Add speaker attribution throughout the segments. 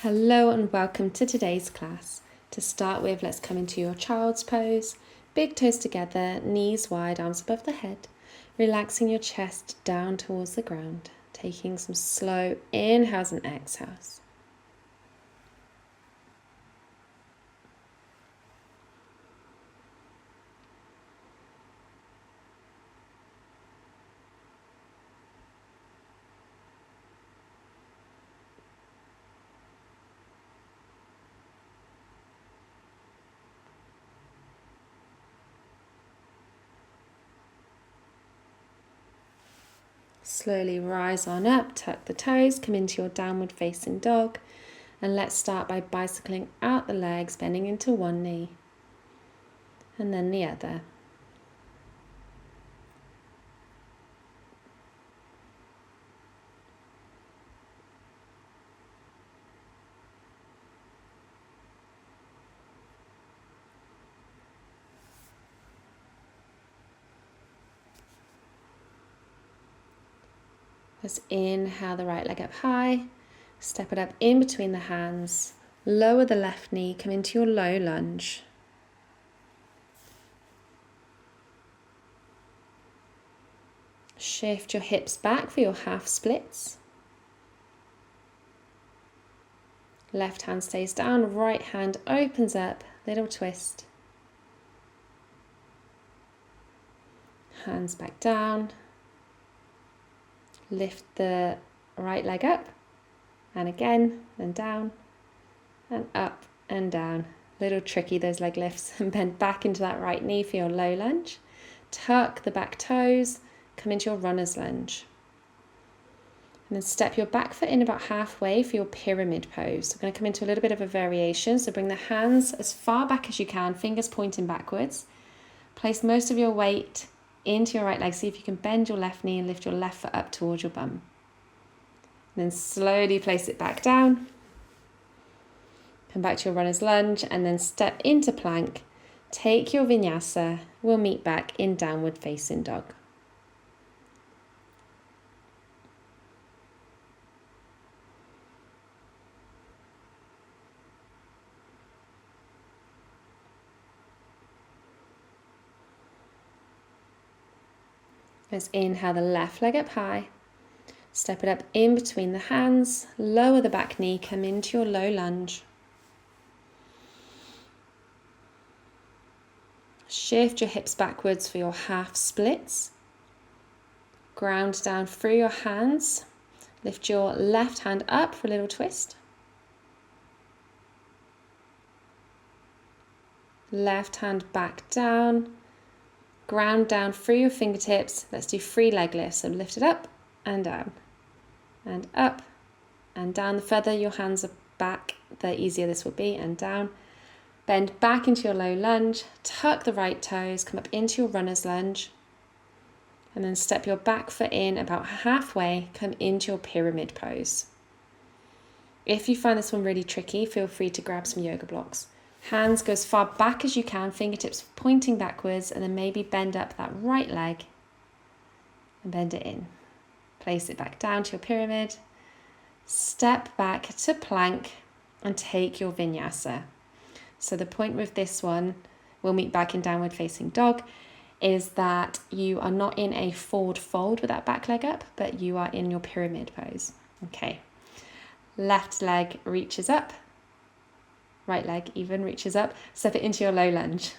Speaker 1: Hello and welcome to today's class. To start with, let's come into your child's pose. Big toes together, knees wide, arms above the head. Relaxing your chest down towards the ground. Taking some slow inhales and exhales. Slowly rise on up, tuck the toes, come into your downward facing dog. And let's start by bicycling out the legs, bending into one knee and then the other. Let's inhale the right leg up high, step it up in between the hands, lower the left knee, come into your low lunge. Shift your hips back for your half splits. Left hand stays down, right hand opens up, little twist. Hands back down. Lift the right leg up, and again, and down, and up and down. Little tricky, those leg lifts, and bend back into that right knee for your low lunge. Tuck the back toes, come into your runner's lunge. And then step your back foot in about halfway for your pyramid pose. So we're going to come into a little bit of a variation. So bring the hands as far back as you can, fingers pointing backwards. Place most of your weight into your right leg. See if you can bend your left knee and lift your left foot up towards your bum. And then slowly place it back down. Come back to your runner's lunge and then step into plank. Take your vinyasa. We'll meet back in downward facing dog. Let's inhale the left leg up high. Step it up in between the hands. Lower the back knee. Come into your low lunge. Shift your hips backwards for your half splits. Ground down through your hands. Lift your left hand up for a little twist. Left hand back down. Ground down through your fingertips. Let's do 3 leg lifts. So lift it up and down and up and down. The further your hands are back, the easier this will be, and down. Bend back into your low lunge. Tuck the right toes. Come up into your runner's lunge. And then step your back foot in about halfway. Come into your pyramid pose. If you find this one really tricky, feel free to grab some yoga blocks. Hands go as far back as you can, fingertips pointing backwards, and then maybe bend up that right leg and bend it in. Place it back down to your pyramid. Step back to plank and take your vinyasa. So the point with this one, we'll meet back in downward facing dog, is that you are not in a forward fold with that back leg up, but you are in your pyramid pose. Okay. Left leg reaches up. Right leg even reaches up. Step it into your low lunge.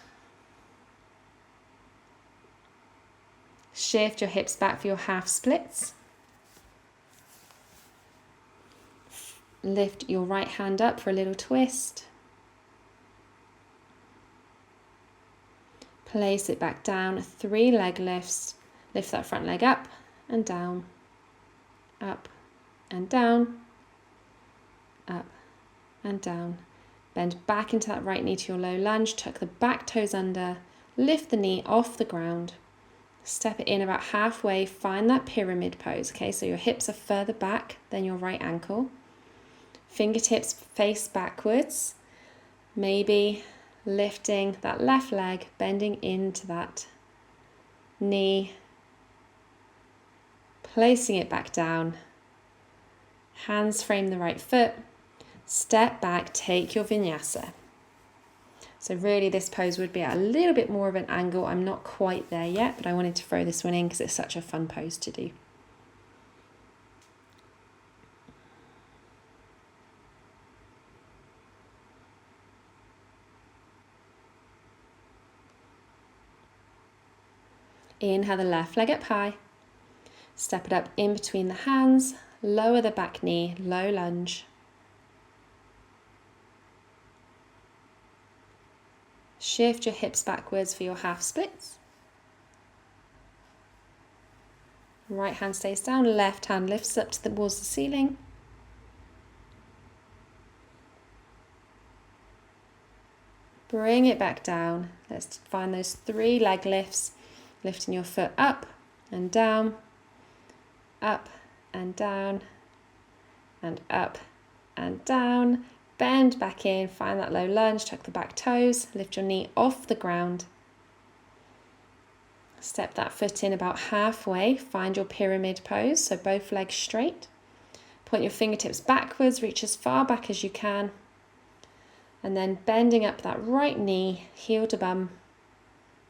Speaker 1: Shift your hips back for your half splits. Lift your right hand up for a little twist. Place it back down. 3 leg lifts. Lift that front leg up and down. Up and down. Up and down. Bend back into that right knee to your low lunge. Tuck the back toes under. Lift the knee off the ground. Step it in about halfway. Find that pyramid pose. Okay, so your hips are further back than your right ankle. Fingertips face backwards. Maybe lifting that left leg, bending into that knee. Placing it back down. Hands frame the right foot. Step back, take your vinyasa. So really this pose would be at a little bit more of an angle. I'm not quite there yet, but I wanted to throw this one in because it's such a fun pose to do. Inhale the left leg up high. Step it up in between the hands. Lower the back knee, low lunge. Shift your hips backwards for your half splits. Right hand stays down, left hand lifts up towards the ceiling. Bring it back down. Let's find those 3 leg lifts. Lifting your foot up and down, up and down, and up and down. Bend back in, find that low lunge, tuck the back toes, lift your knee off the ground. Step that foot in about halfway, find your pyramid pose, so both legs straight. Point your fingertips backwards, reach as far back as you can. And then bending up that right knee, heel to bum,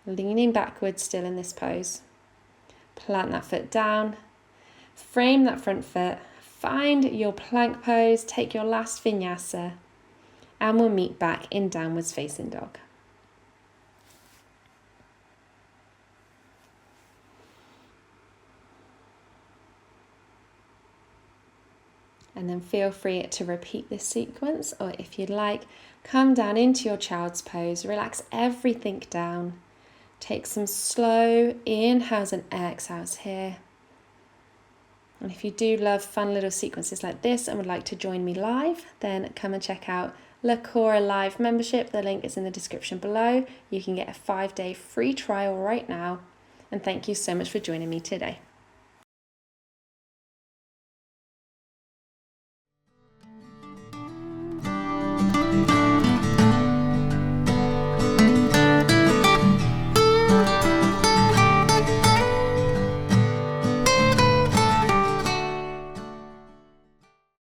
Speaker 1: leaning backwards still in this pose. Plant that foot down, frame that front foot, find your plank pose, take your last vinyasa, and we'll meet back in downwards facing dog. And then feel free to repeat this sequence, or if you'd like, come down into your child's pose, relax everything down. Take some slow inhales and exhales here. And if you do love fun little sequences like this and would like to join me live, then come and check out Lakora Live membership. The link is in the description below. You can get a 5-day free trial right now. And thank you so much for joining me today.